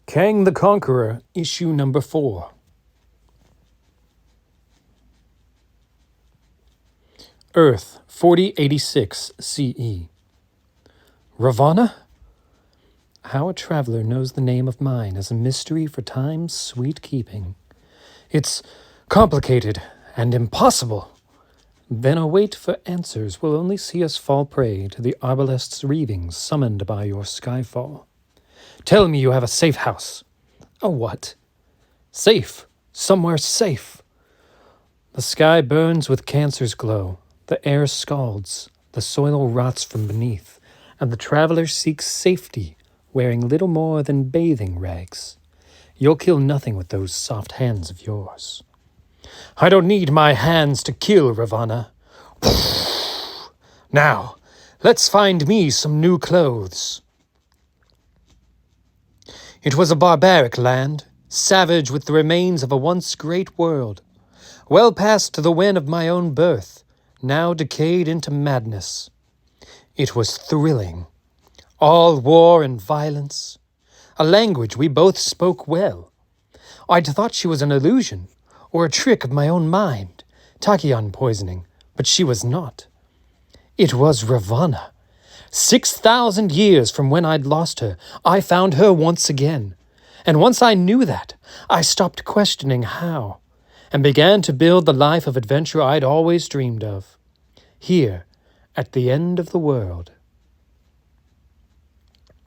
Kang the Conqueror, issue number 4. Earth, 4086 CE. Ravonna? How a traveler knows the name of mine is a mystery for time's sweet keeping. It's complicated and impossible. Then a wait for answers will only see us fall prey to the arbalest's reavings summoned by your skyfall. Tell me you have a safe house. A what? Safe. Somewhere safe. The sky burns with cancer's glow. The air scalds. The soil rots from beneath. And the traveler seeks safety, wearing little more than bathing rags. You'll kill nothing with those soft hands of yours. I don't need my hands to kill, Ravonna. Now, let's find me some new clothes. It was a barbaric land, savage with the remains of a once great world, well past the wen of my own birth, now decayed into madness. It was thrilling, all war and violence, a language we both spoke well. I'd thought she was an illusion, or a trick of my own mind, tachyon poisoning, but she was not. It was Ravonna. 6,000 years from when I'd lost her, I found her once again. And once I knew that, I stopped questioning how, and began to build the life of adventure I'd always dreamed of. Here, at the end of the world.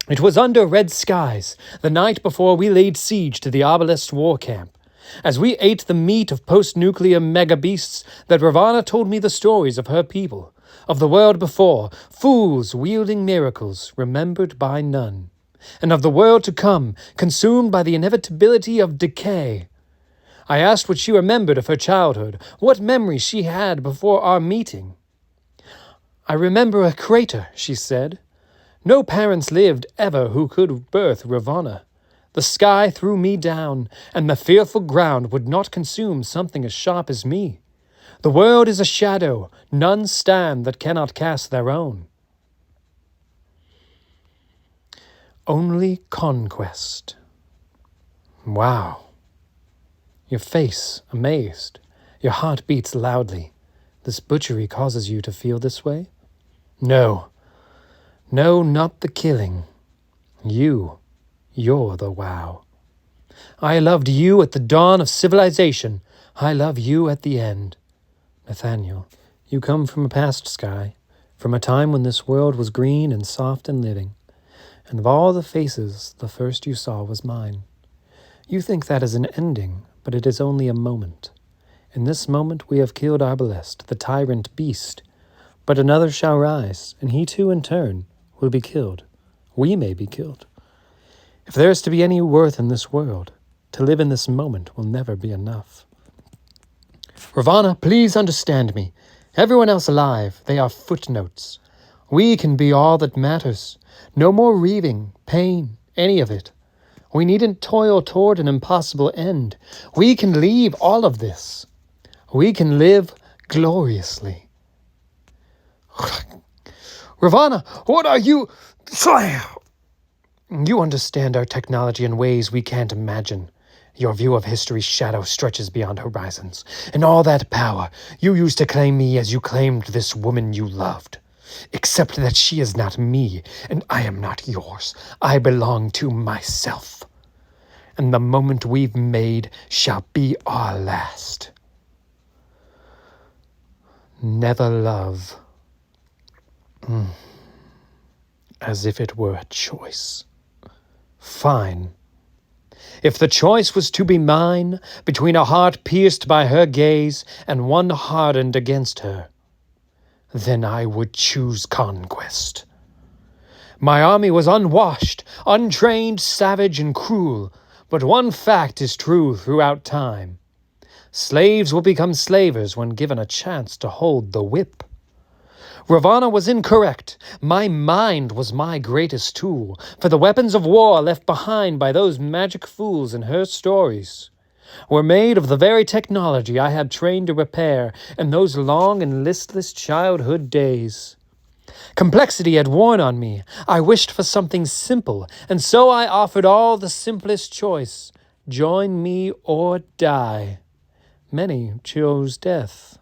It was under red skies, the night before we laid siege to the Arbalest war camp. As we ate the meat of post-nuclear mega-beasts, that Ravonna told me the stories of her people, of the world before, fools wielding miracles, remembered by none, and of the world to come, consumed by the inevitability of decay. I asked what she remembered of her childhood, what memories she had before our meeting. I remember a crater, she said. No parents lived ever who could birth Ravonna. The sky threw me down, and the fearful ground would not consume something as sharp as me. The world is a shadow, none stand that cannot cast their own. Only conquest. Wow. Your face, amazed. Your heart beats loudly. This butchery causes you to feel this way? No. No, not the killing. You're the wow. I loved you at the dawn of civilization. I love you at the end. Nathaniel, you come from a past sky, from a time when this world was green and soft and living, and of all the faces, the first you saw was mine. You think that is an ending, but it is only a moment. In this moment we have killed Arbalest, the tyrant beast, but another shall rise, and he too in turn will be killed. We may be killed. If there is to be any worth in this world, to live in this moment will never be enough. Ravonna, please understand me. Everyone else alive, they are footnotes. We can be all that matters. No more reaving, pain, any of it. We needn't toil toward an impossible end. We can leave all of this. We can live gloriously. Ravonna, what are you... You understand our technology in ways we can't imagine. Your view of history's shadow stretches beyond horizons, and all that power you used to claim me as you claimed this woman you loved. Except that she is not me, and I am not yours. I belong to myself. And the moment we've made shall be our last. Never love. As if it were a choice. Fine. If the choice was to be mine, between a heart pierced by her gaze and one hardened against her, then I would choose conquest. My army was unwashed, untrained, savage, and cruel, but one fact is true throughout time. Slaves will become slavers when given a chance to hold the whip. Ravonna was incorrect. My mind was my greatest tool, for the weapons of war left behind by those magic fools in her stories were made of the very technology I had trained to repair in those long and listless childhood days. Complexity had worn on me. I wished for something simple, and so I offered all the simplest choice. Join me or die. Many chose death.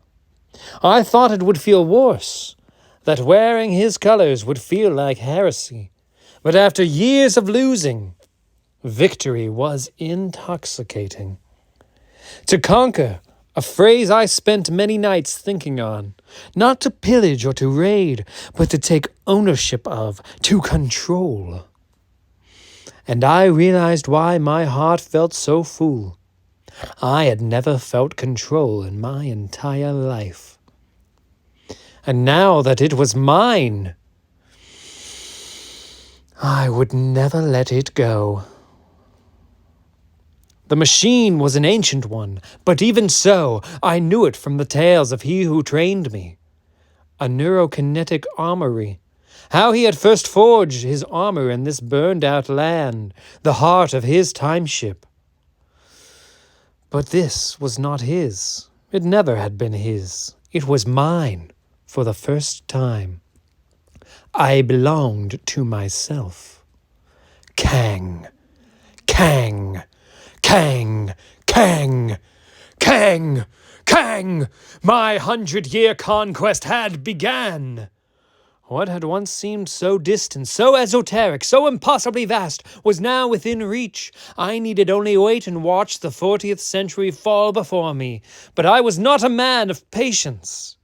I thought it would feel worse, that wearing his colors would feel like heresy. But after years of losing, victory was intoxicating. To conquer, a phrase I spent many nights thinking on. Not to pillage or to raid, but to take ownership of, to control. And I realized why my heart felt so full. I had never felt control in my entire life. And now that it was mine, I would never let it go. The machine was an ancient one, but even so, I knew it from the tales of he who trained me. A neurokinetic armory. How he had first forged his armor in this burned-out land, the heart of his time-ship. But this was not his. It never had been his. It was mine, for the first time. I belonged to myself. Kang. Kang. Kang! Kang! Kang! Kang! My 100-year conquest had began! What had once seemed so distant, so esoteric, so impossibly vast, was now within reach. I needed only wait and watch the 40th century fall before me. But I was not a man of patience.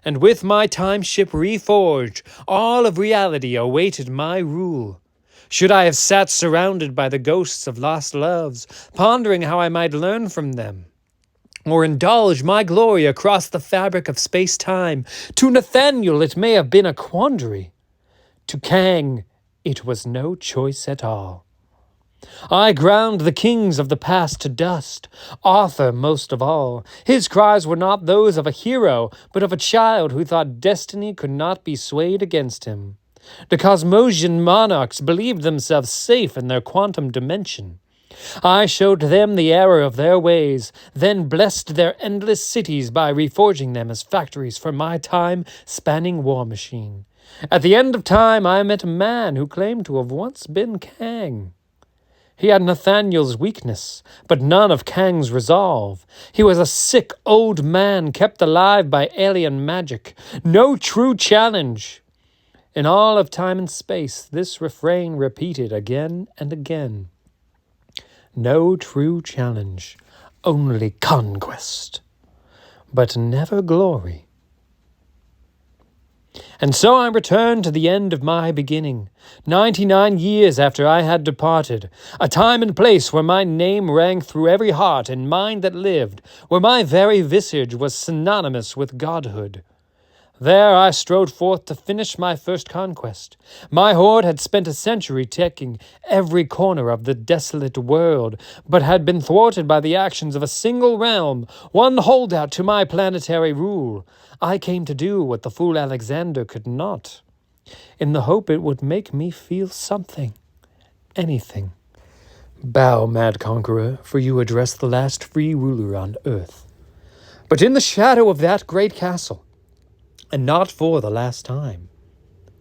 And with my time ship reforged, all of reality awaited my rule. Should I have sat surrounded by the ghosts of lost loves, pondering how I might learn from them? Or indulge my glory across the fabric of space-time? To Nathaniel it may have been a quandary. To Kang it was no choice at all. I ground the kings of the past to dust, Arthur most of all. His cries were not those of a hero, but of a child who thought destiny could not be swayed against him. The Cosmosian monarchs believed themselves safe in their quantum dimension. I showed them the error of their ways, then blessed their endless cities by reforging them as factories for my time-spanning war machine. At the end of time, I met a man who claimed to have once been Kang. He had Nathaniel's weakness, but none of Kang's resolve. He was a sick old man kept alive by alien magic. No true challenge. In all of time and space, this refrain repeated again and again. No true challenge, only conquest, but never glory. And so I returned to the end of my beginning, 99 years after I had departed, a time and place where my name rang through every heart and mind that lived, where my very visage was synonymous with godhood. There I strode forth to finish my first conquest. My horde had spent a century taking every corner of the desolate world, but had been thwarted by the actions of a single realm, one holdout to my planetary rule. I came to do what the fool Alexander could not, in the hope it would make me feel something, anything. Bow, mad conqueror, for you address the last free ruler on earth. But in the shadow of that great castle, and not for the last time,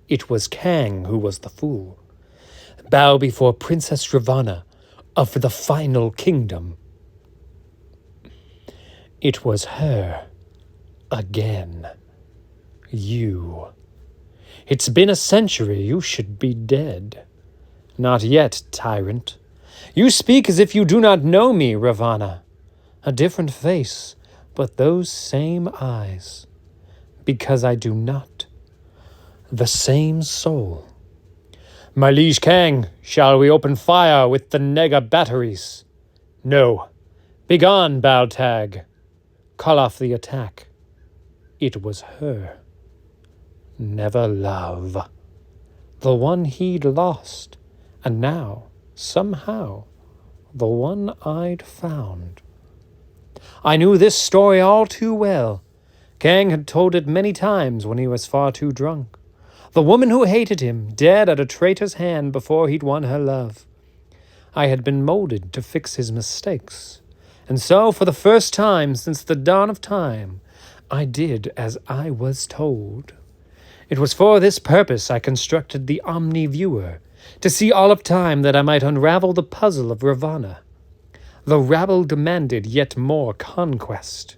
it was Kang who was the fool. Bow before Princess Ravonna of the final kingdom. It was her again. You. It's been a century, you should be dead. Not yet, tyrant. You speak as if you do not know me, Ravonna. A different face, but those same eyes. Because I do not. The same soul. My liege Kang, shall we open fire with the nega batteries? No. Begone, Baltag. Call off the attack. It was her. Never love. The one he'd lost, and now, somehow, the one I'd found. I knew this story all too well. Kang had told it many times when he was far too drunk. The woman who hated him, dead at a traitor's hand before he'd won her love. I had been molded to fix his mistakes. And so, for the first time since the dawn of time, I did as I was told. It was for this purpose I constructed the Omni-Viewer, to see all of time that I might unravel the puzzle of Ravonna. The rabble demanded yet more conquest.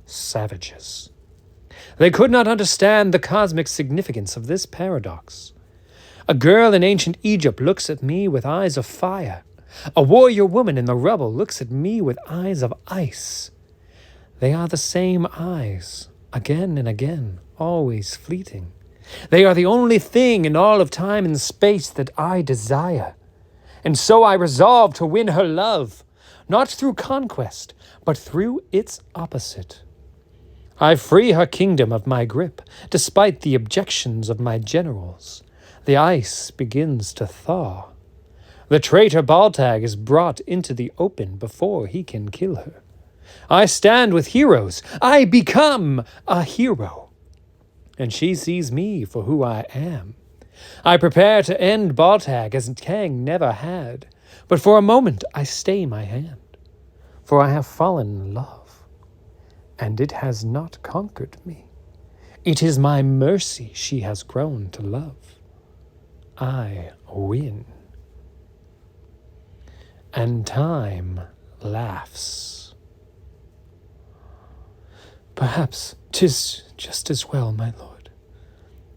Savages. They could not understand the cosmic significance of this paradox. A girl in ancient Egypt looks at me with eyes of fire. A warrior woman in the rubble looks at me with eyes of ice. They are the same eyes, again and again, always fleeting. They are the only thing in all of time and space that I desire. And so I resolve to win her love, not through conquest, but through its opposite. I free her kingdom of my grip, despite the objections of my generals. The ice begins to thaw. The traitor Baltag is brought into the open before he can kill her. I stand with heroes. I become a hero. And she sees me for who I am. I prepare to end Baltag as Kang never had. But for a moment I stay my hand. For I have fallen in love. And it has not conquered me. It is my mercy she has grown to love. I win. And time laughs. Perhaps 'tis just as well, my lord.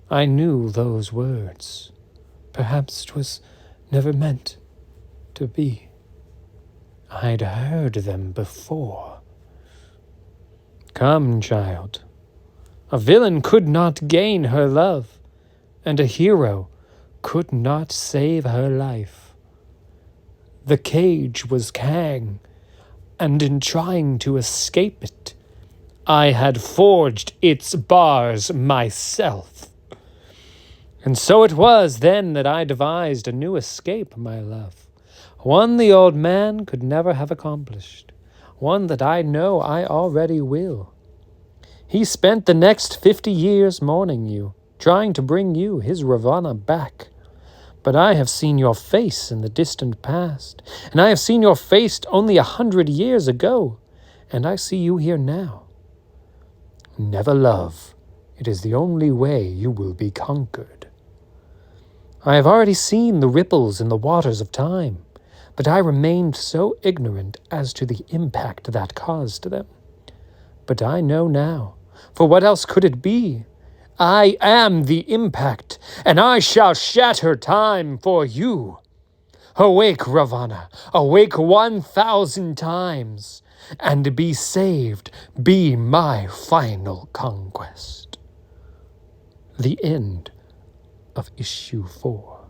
I knew those words. Perhaps 'twas never meant to be. I'd heard them before. Come, child. A villain could not gain her love, and a hero could not save her life. The cage was Kang, and in trying to escape it, I had forged its bars myself. And so it was then that I devised a new escape, my love, one the old man could never have accomplished, one that I know I already will. He spent the next 50 years mourning you, trying to bring you his Ravonna back. But I have seen your face in the distant past, and I have seen your face only 100 years ago, and I see you here now. Never love. It is the only way you will be conquered. I have already seen the ripples in the waters of time, but I remained so ignorant as to the impact that caused them. But I know now, for what else could it be? I am the impact, and I shall shatter time for you. Awake, Ravonna, awake 1,000 times, and be saved, be my final conquest. The end of issue 4.